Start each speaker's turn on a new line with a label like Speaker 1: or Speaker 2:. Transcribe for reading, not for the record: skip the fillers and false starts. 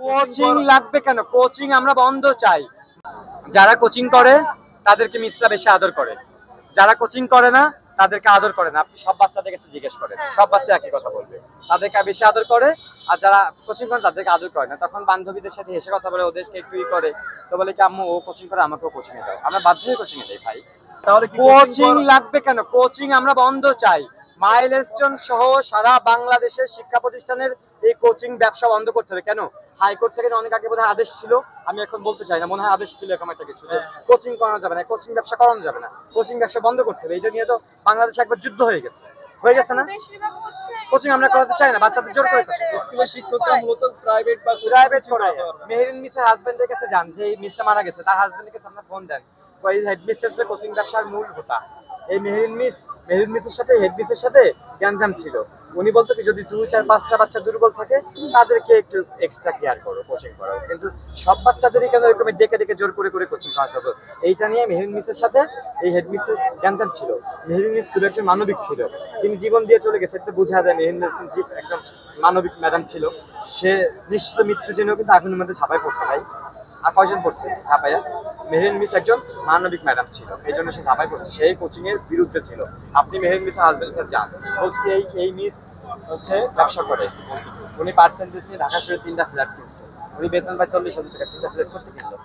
Speaker 1: Coaching লাগবে কেন? Coaching আমরা বন্ধ চাই। যারা কোচিং করে তাদেরকে মিসরা বেশি আদর করে, যারা কোচিং করে না তাদেরকে আদর করে না। আপনি সব বাচ্চাদের কাছে জিজ্ঞেস করেন, সব বাচ্চা একই কথা বলবে, তাদেরকে বেশি আদর করে। আর যারা কোচিং করে তাদেরকে আদর করে না। তখন বান্ধবীদের সাথে হেসে কথা বলে, ওদেরকে একটু করে, তো বলে কি আম্মু ও কোচিং করে আমাকেও কোচিং এ দাও। আমরা বাধ্য হয়ে কোচিং এ যাই ভাই।
Speaker 2: তাহলে
Speaker 1: কোচিং লাগবে কেন? কোচিং আমরা বন্ধ চাই। মাইলস্টোন সহ সারা বাংলাদেশের শিক্ষা প্রতিষ্ঠানের এই কোচিং ব্যবসা বন্ধ করতে হবে। কেন? হাইকোর্ট থেকে অনেক আগে বোধহয় আদেশ ছিল, আমি এখন বলতে চাই না, মনে হয় আদেশ ছিল এরকম একটা কিছু, যে কোচিং করানো যাবে না, কোচিং ব্যবসা করানো যাবে না, কোচিং ব্যবসা বন্ধ করতে হবে। এটা নিয়ে তো বাংলাদেশে একবার যুদ্ধ হয়ে গেছে না? কোচিং আমরা করাতে চাই না, বাচ্চাদের জোর করে
Speaker 2: স্কুলের শিক্ষকরা মূলত প্রাইভেট
Speaker 1: করায়। মেহেরিন মিসের হাজবেন্ডের কাছে যান, যে মিসটা মারা গেছে তার হাজবেন্ডের কাছে আপনার ফোন দেন, ওই হেডমিস্ট্রেসের কোচিং ব্যবসার মূল হোতা। এই মেহেরিন মিসের সাথে হেডমিসের সাথে গ্যাঞ্জাম ছিল। উনি বলতো কি, যদি 2-4-5টা বাচ্চা দুর্বল থাকে তাদেরকে একটু এক্সট্রা কেয়ার করো, কোচিং করো, কিন্তু সব বাচ্চাদেরই কেন এরকম ডেকে ডেকে জোর করে করে কোচিং করাতে হবে? এইটা নিয়ে মেহেরিন মিসের সাথে এই হেডমিসের গ্যাঞ্জাম ছিল। মেহেরিন মিস খুব একজন মানবিক ছিল, তিনি জীবন দিয়ে চলে গেছে, একটু বোঝা যায় মেহেরিন মিস একজন মানবিক ম্যাডাম ছিল। সে নিশ্চিত মৃত্যু জেনেও কিন্তু আগুনের মধ্যে ঝাঁপাই পড়ছে ভাই। আর কয়জন পড়ছে ঝাঁপাইয়া? মেহেরিন মিস একজন মানবিক ম্যাডাম ছিল, এই জন্য সে ঝাঁপাই পড়ছে, সেই কোচিং এর বিরুদ্ধে ছিল। আপনি মেহেরিন মিসের হাজবেন্ডের যান, বলছি এই মিস হচ্ছে ব্যবসা করে, উনি পার্সেন্টেজ নিয়ে ঢাকা শহরে 3টা ফ্ল্যাট কিনছে, উনি বেতন পায় 40,000 টাকা, 3টা ফ্ল্যাট করতে কিনলো।